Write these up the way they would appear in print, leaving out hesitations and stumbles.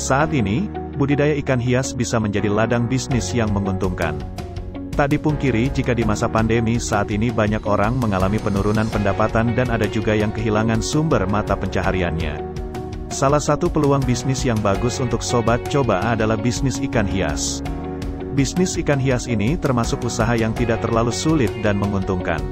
Saat ini, budidaya ikan hias bisa menjadi ladang bisnis yang menguntungkan. Tak dipungkiri jika di masa pandemi saat ini banyak orang mengalami penurunan pendapatan dan ada juga yang kehilangan sumber mata pencahariannya. Salah satu peluang bisnis yang bagus untuk sobat coba adalah bisnis ikan hias. Bisnis ikan hias ini termasuk usaha yang tidak terlalu sulit dan menguntungkan.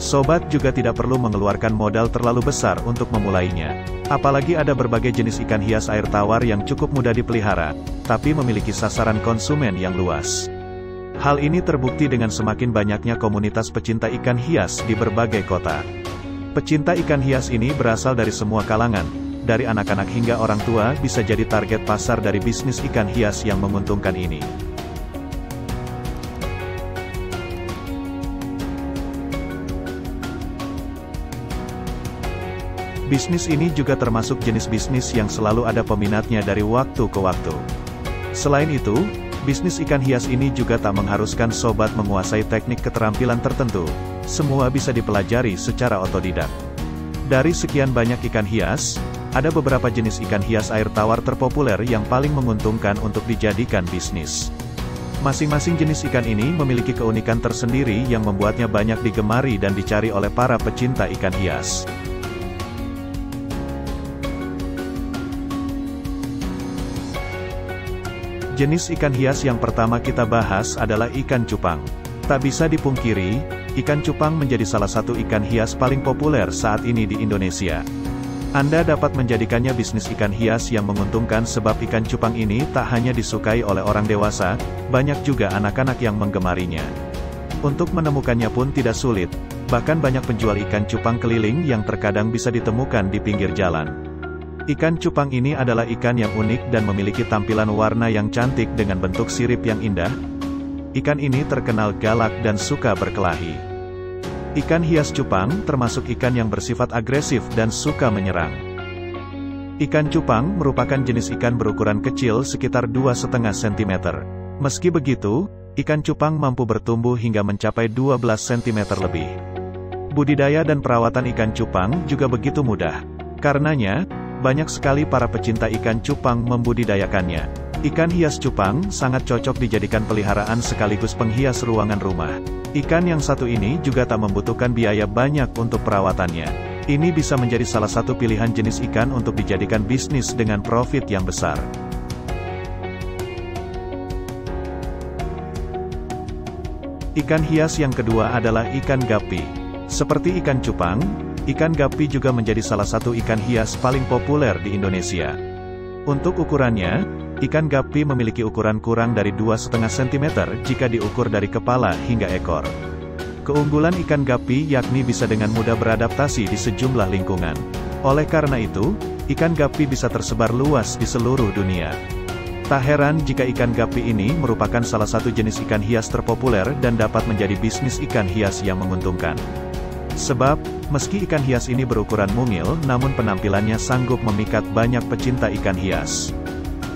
Sobat juga tidak perlu mengeluarkan modal terlalu besar untuk memulainya. Apalagi ada berbagai jenis ikan hias air tawar yang cukup mudah dipelihara, tapi memiliki sasaran konsumen yang luas. Hal ini terbukti dengan semakin banyaknya komunitas pecinta ikan hias di berbagai kota. Pecinta ikan hias ini berasal dari semua kalangan, dari anak-anak hingga orang tua bisa jadi target pasar dari bisnis ikan hias yang menguntungkan ini. Bisnis ini juga termasuk jenis bisnis yang selalu ada peminatnya dari waktu ke waktu. Selain itu, bisnis ikan hias ini juga tak mengharuskan sobat menguasai teknik keterampilan tertentu. Semua bisa dipelajari secara otodidak. Dari sekian banyak ikan hias, ada beberapa jenis ikan hias air tawar terpopuler yang paling menguntungkan untuk dijadikan bisnis. Masing-masing jenis ikan ini memiliki keunikan tersendiri yang membuatnya banyak digemari dan dicari oleh para pecinta ikan hias. Jenis ikan hias yang pertama kita bahas adalah ikan cupang. Tak bisa dipungkiri, ikan cupang menjadi salah satu ikan hias paling populer saat ini di Indonesia. Anda dapat menjadikannya bisnis ikan hias yang menguntungkan sebab ikan cupang ini tak hanya disukai oleh orang dewasa, banyak juga anak-anak yang menggemarinya. Untuk menemukannya pun tidak sulit, bahkan banyak penjual ikan cupang keliling yang terkadang bisa ditemukan di pinggir jalan. Ikan cupang ini adalah ikan yang unik dan memiliki tampilan warna yang cantik dengan bentuk sirip yang indah. Ikan ini terkenal galak dan suka berkelahi. Ikan hias cupang termasuk ikan yang bersifat agresif dan suka menyerang. Ikan cupang merupakan jenis ikan berukuran kecil sekitar 2,5 cm. Meski begitu, ikan cupang mampu bertumbuh hingga mencapai 12 cm lebih. Budidaya dan perawatan ikan cupang juga begitu mudah. Karenanya, banyak sekali para pecinta ikan cupang membudidayakannya. Ikan hias cupang sangat cocok dijadikan peliharaan sekaligus penghias ruangan rumah. Ikan yang satu ini juga tak membutuhkan biaya banyak untuk perawatannya. Ini bisa menjadi salah satu pilihan jenis ikan untuk dijadikan bisnis dengan profit yang besar. Ikan hias yang kedua adalah ikan gapi. Seperti ikan cupang, ikan gapi juga menjadi salah satu ikan hias paling populer di Indonesia. Untuk ukurannya, ikan gapi memiliki ukuran kurang dari 2,5 cm jika diukur dari kepala hingga ekor. Keunggulan ikan gapi yakni bisa dengan mudah beradaptasi di sejumlah lingkungan. Oleh karena itu, ikan gapi bisa tersebar luas di seluruh dunia. Tak heran jika ikan gapi ini merupakan salah satu jenis ikan hias terpopuler dan dapat menjadi bisnis ikan hias yang menguntungkan. Sebab, meski ikan hias ini berukuran mungil, namun penampilannya sanggup memikat banyak pecinta ikan hias.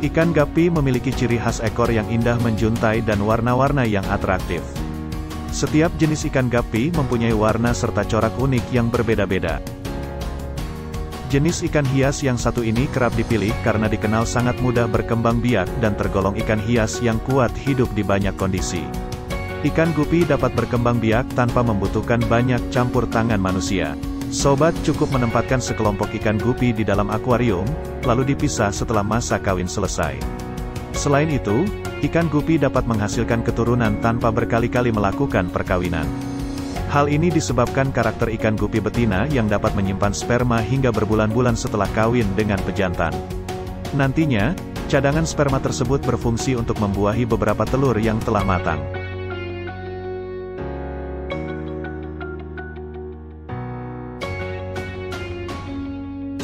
Ikan gapi memiliki ciri khas ekor yang indah menjuntai dan warna-warna yang atraktif. Setiap jenis ikan gapi mempunyai warna serta corak unik yang berbeda-beda. Jenis ikan hias yang satu ini kerap dipilih karena dikenal sangat mudah berkembang biak dan tergolong ikan hias yang kuat hidup di banyak kondisi. Ikan gupi dapat berkembang biak tanpa membutuhkan banyak campur tangan manusia. Sobat cukup menempatkan sekelompok ikan gupi di dalam akuarium, lalu dipisah setelah masa kawin selesai. Selain itu, ikan gupi dapat menghasilkan keturunan tanpa berkali-kali melakukan perkawinan. Hal ini disebabkan karakter ikan gupi betina yang dapat menyimpan sperma hingga berbulan-bulan setelah kawin dengan pejantan. Nantinya, cadangan sperma tersebut berfungsi untuk membuahi beberapa telur yang telah matang.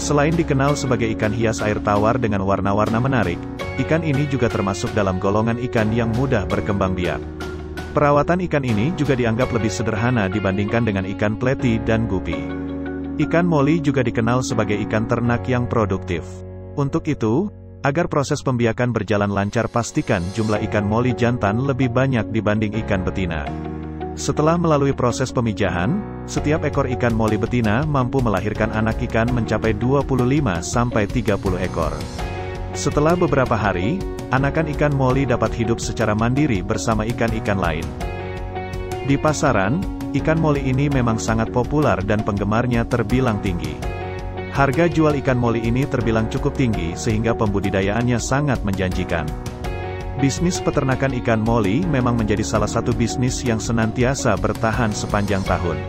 Selain dikenal sebagai ikan hias air tawar dengan warna-warna menarik, ikan ini juga termasuk dalam golongan ikan yang mudah berkembang biak. Perawatan ikan ini juga dianggap lebih sederhana dibandingkan dengan ikan pleti dan gupi. Ikan moli juga dikenal sebagai ikan ternak yang produktif. Untuk itu, agar proses pembiakan berjalan lancar pastikan jumlah ikan moli jantan lebih banyak dibanding ikan betina. Setelah melalui proses pemijahan, setiap ekor ikan moli betina mampu melahirkan anak ikan mencapai 25-30 ekor. Setelah beberapa hari, anakan ikan moli dapat hidup secara mandiri bersama ikan-ikan lain. Di pasaran, ikan moli ini memang sangat populer dan penggemarnya terbilang tinggi. Harga jual ikan moli ini terbilang cukup tinggi sehingga pembudidayaannya sangat menjanjikan. Bisnis peternakan ikan moli memang menjadi salah satu bisnis yang senantiasa bertahan sepanjang tahun.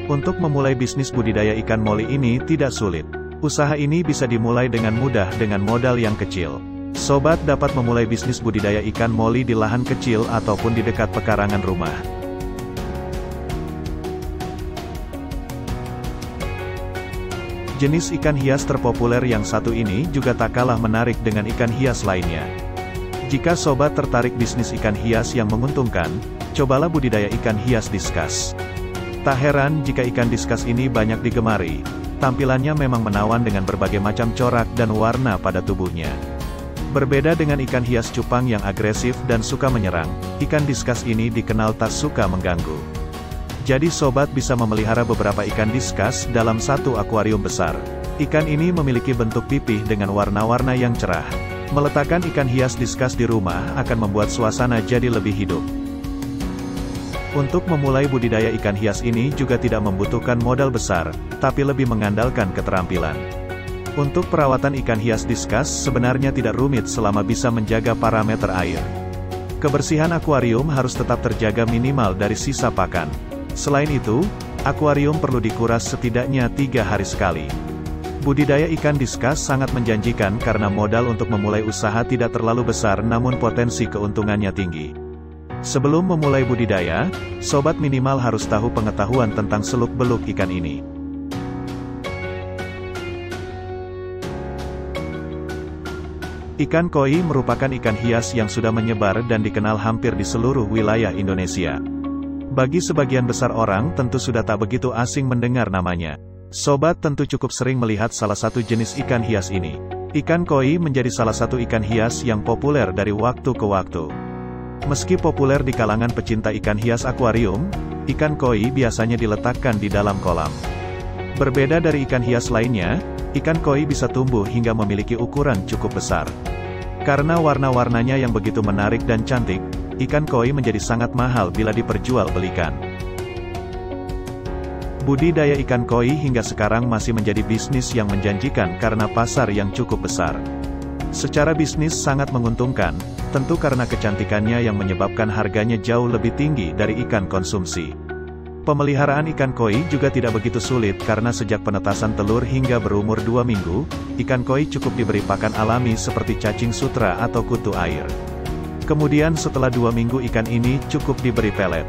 Untuk memulai bisnis budidaya ikan moli ini tidak sulit. Usaha ini bisa dimulai dengan mudah dengan modal yang kecil. Sobat dapat memulai bisnis budidaya ikan moli di lahan kecil ataupun di dekat pekarangan rumah. Jenis ikan hias terpopuler yang satu ini juga tak kalah menarik dengan ikan hias lainnya. Jika sobat tertarik bisnis ikan hias yang menguntungkan, cobalah budidaya ikan hias diskus. Tak heran jika ikan diskus ini banyak digemari. Tampilannya memang menawan dengan berbagai macam corak dan warna pada tubuhnya. Berbeda dengan ikan hias cupang yang agresif dan suka menyerang, ikan diskus ini dikenal tak suka mengganggu. Jadi sobat bisa memelihara beberapa ikan diskus dalam satu akuarium besar. Ikan ini memiliki bentuk pipih dengan warna-warna yang cerah. Meletakkan ikan hias diskus di rumah akan membuat suasana jadi lebih hidup. Untuk memulai budidaya ikan hias ini juga tidak membutuhkan modal besar, tapi lebih mengandalkan keterampilan. Untuk perawatan ikan hias diskus sebenarnya tidak rumit selama bisa menjaga parameter air. Kebersihan akuarium harus tetap terjaga minimal dari sisa pakan. Selain itu, akuarium perlu dikuras setidaknya 3 hari sekali. Budidaya ikan diskus sangat menjanjikan karena modal untuk memulai usaha tidak terlalu besar namun potensi keuntungannya tinggi. Sebelum memulai budidaya, sobat minimal harus tahu pengetahuan tentang seluk-beluk ikan ini. Ikan koi merupakan ikan hias yang sudah menyebar dan dikenal hampir di seluruh wilayah Indonesia. Bagi sebagian besar orang tentu sudah tak begitu asing mendengar namanya. Sobat tentu cukup sering melihat salah satu jenis ikan hias ini. Ikan koi menjadi salah satu ikan hias yang populer dari waktu ke waktu. Meski populer di kalangan pecinta ikan hias akuarium, ikan koi biasanya diletakkan di dalam kolam. Berbeda dari ikan hias lainnya, ikan koi bisa tumbuh hingga memiliki ukuran cukup besar. Karena warna-warnanya yang begitu menarik dan cantik, ikan koi menjadi sangat mahal bila diperjualbelikan. Budidaya ikan koi hingga sekarang masih menjadi bisnis yang menjanjikan karena pasar yang cukup besar. Secara bisnis sangat menguntungkan, tentu karena kecantikannya yang menyebabkan harganya jauh lebih tinggi dari ikan konsumsi. Pemeliharaan ikan koi juga tidak begitu sulit karena sejak penetasan telur hingga berumur 2 minggu, ikan koi cukup diberi pakan alami seperti cacing sutra atau kutu air. Kemudian setelah 2 minggu ikan ini cukup diberi pelet.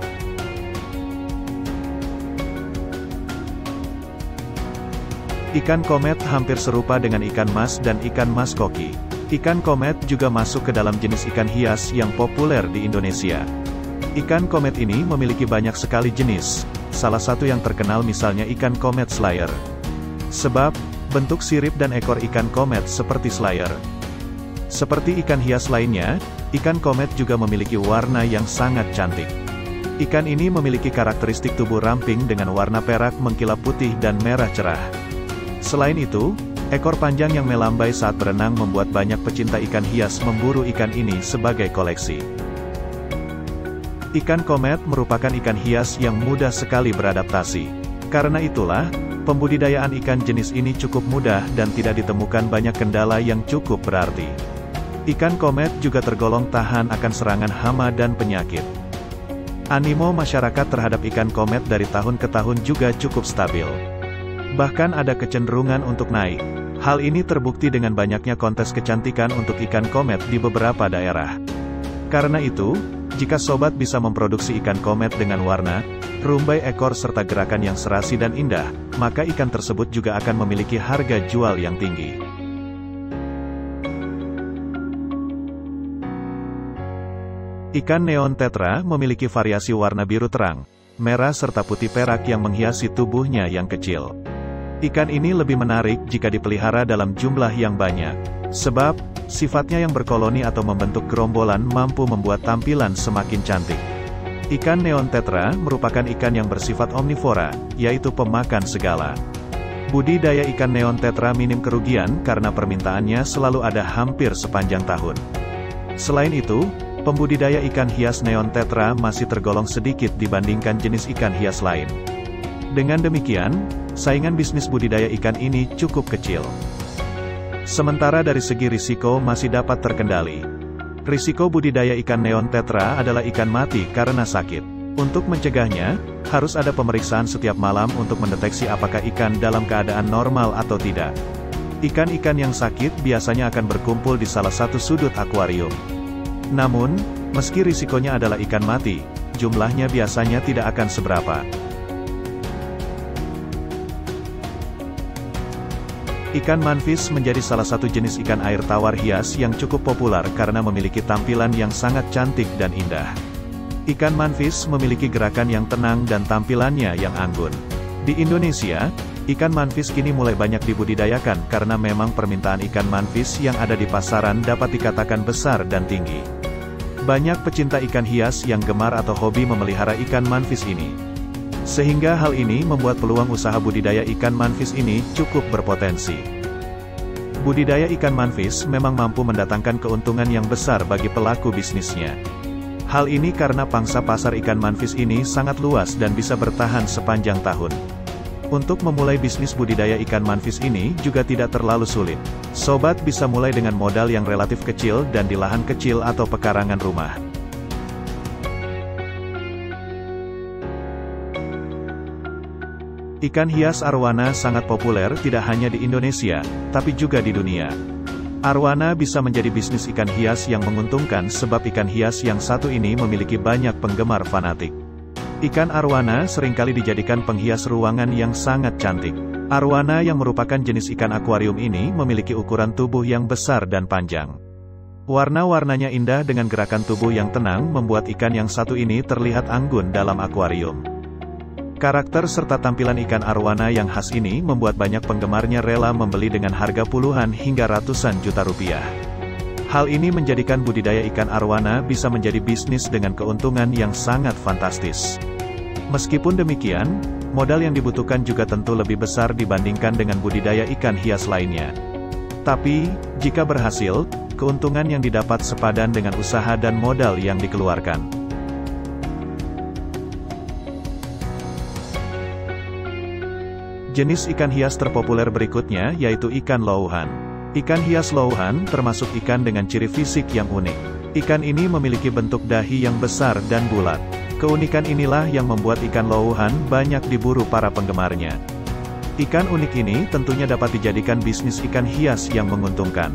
Ikan komet hampir serupa dengan ikan mas dan ikan mas koki. Ikan komet juga masuk ke dalam jenis ikan hias yang populer di Indonesia. Ikan komet ini memiliki banyak sekali jenis, salah satu yang terkenal misalnya ikan komet slayer. Sebab, bentuk sirip dan ekor ikan komet seperti slayer. Seperti ikan hias lainnya, ikan komet juga memiliki warna yang sangat cantik. Ikan ini memiliki karakteristik tubuh ramping dengan warna perak mengkilap putih dan merah cerah. Selain itu, ekor panjang yang melambai saat berenang membuat banyak pecinta ikan hias memburu ikan ini sebagai koleksi. Ikan komet merupakan ikan hias yang mudah sekali beradaptasi. Karena itulah, pembudidayaan ikan jenis ini cukup mudah dan tidak ditemukan banyak kendala yang cukup berarti. Ikan komet juga tergolong tahan akan serangan hama dan penyakit. Animo masyarakat terhadap ikan komet dari tahun ke tahun juga cukup stabil. Bahkan ada kecenderungan untuk naik. Hal ini terbukti dengan banyaknya kontes kecantikan untuk ikan komet di beberapa daerah. Karena itu, jika sobat bisa memproduksi ikan komet dengan warna, rumbai ekor serta gerakan yang serasi dan indah, maka ikan tersebut juga akan memiliki harga jual yang tinggi. Ikan neon tetra memiliki variasi warna biru terang, merah serta putih perak yang menghiasi tubuhnya yang kecil. Ikan ini lebih menarik jika dipelihara dalam jumlah yang banyak. Sebab, sifatnya yang berkoloni atau membentuk gerombolan mampu membuat tampilan semakin cantik. Ikan neon tetra merupakan ikan yang bersifat omnivora, yaitu pemakan segala. Budidaya ikan neon tetra minim kerugian karena permintaannya selalu ada hampir sepanjang tahun. Selain itu, pembudidaya ikan hias neon tetra masih tergolong sedikit dibandingkan jenis ikan hias lain. Dengan demikian, saingan bisnis budidaya ikan ini cukup kecil. Sementara dari segi risiko masih dapat terkendali. Risiko budidaya ikan neon tetra adalah ikan mati karena sakit. Untuk mencegahnya, harus ada pemeriksaan setiap malam untuk mendeteksi apakah ikan dalam keadaan normal atau tidak. Ikan-ikan yang sakit biasanya akan berkumpul di salah satu sudut akuarium. Namun, meski risikonya adalah ikan mati, jumlahnya biasanya tidak akan seberapa. Ikan manfish menjadi salah satu jenis ikan air tawar hias yang cukup populer karena memiliki tampilan yang sangat cantik dan indah. Ikan manfish memiliki gerakan yang tenang dan tampilannya yang anggun. Di Indonesia, ikan manfish kini mulai banyak dibudidayakan karena memang permintaan ikan manfish yang ada di pasaran dapat dikatakan besar dan tinggi. Banyak pecinta ikan hias yang gemar atau hobi memelihara ikan manfish ini. Sehingga hal ini membuat peluang usaha budidaya ikan manfish ini cukup berpotensi. Budidaya ikan manfish memang mampu mendatangkan keuntungan yang besar bagi pelaku bisnisnya. Hal ini karena pangsa pasar ikan manfish ini sangat luas dan bisa bertahan sepanjang tahun. Untuk memulai bisnis budidaya ikan manfish ini juga tidak terlalu sulit. Sobat bisa mulai dengan modal yang relatif kecil dan di lahan kecil atau pekarangan rumah. Ikan hias arwana sangat populer tidak hanya di Indonesia, tapi juga di dunia. Arwana bisa menjadi bisnis ikan hias yang menguntungkan sebab ikan hias yang satu ini memiliki banyak penggemar fanatik. Ikan arwana seringkali dijadikan penghias ruangan yang sangat cantik. Arwana yang merupakan jenis ikan akuarium ini memiliki ukuran tubuh yang besar dan panjang. Warna-warnanya indah dengan gerakan tubuh yang tenang membuat ikan yang satu ini terlihat anggun dalam akuarium. Karakter serta tampilan ikan arwana yang khas ini membuat banyak penggemarnya rela membeli dengan harga puluhan hingga ratusan juta rupiah. Hal ini menjadikan budidaya ikan arwana bisa menjadi bisnis dengan keuntungan yang sangat fantastis. Meskipun demikian, modal yang dibutuhkan juga tentu lebih besar dibandingkan dengan budidaya ikan hias lainnya. Tapi, jika berhasil, keuntungan yang didapat sepadan dengan usaha dan modal yang dikeluarkan. Jenis ikan hias terpopuler berikutnya yaitu ikan louhan. Ikan hias louhan termasuk ikan dengan ciri fisik yang unik. Ikan ini memiliki bentuk dahi yang besar dan bulat. Keunikan inilah yang membuat ikan louhan banyak diburu para penggemarnya. Ikan unik ini tentunya dapat dijadikan bisnis ikan hias yang menguntungkan.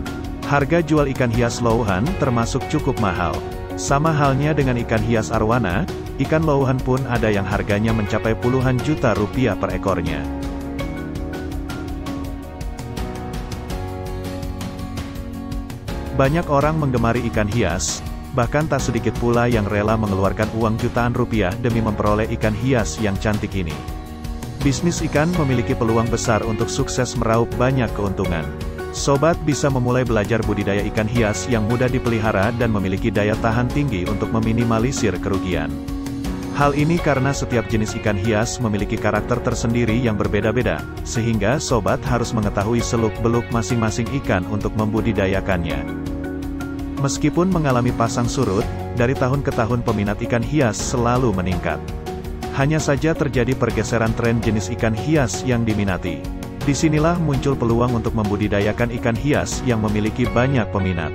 Harga jual ikan hias louhan termasuk cukup mahal. Sama halnya dengan ikan hias arwana, ikan louhan pun ada yang harganya mencapai puluhan juta rupiah per ekornya. Banyak orang menggemari ikan hias, bahkan tak sedikit pula yang rela mengeluarkan uang jutaan rupiah demi memperoleh ikan hias yang cantik ini. Bisnis ikan memiliki peluang besar untuk sukses meraup banyak keuntungan. Sobat bisa memulai belajar budidaya ikan hias yang mudah dipelihara dan memiliki daya tahan tinggi untuk meminimalisir kerugian. Hal ini karena setiap jenis ikan hias memiliki karakter tersendiri yang berbeda-beda, sehingga sobat harus mengetahui seluk-beluk masing-masing ikan untuk membudidayakannya. Meskipun mengalami pasang surut, dari tahun ke tahun peminat ikan hias selalu meningkat. Hanya saja terjadi pergeseran tren jenis ikan hias yang diminati. Disinilah muncul peluang untuk membudidayakan ikan hias yang memiliki banyak peminat.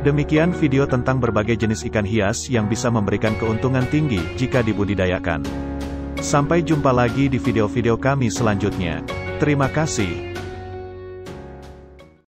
Demikian video tentang berbagai jenis ikan hias yang bisa memberikan keuntungan tinggi jika dibudidayakan. Sampai jumpa lagi di video-video kami selanjutnya. Terima kasih.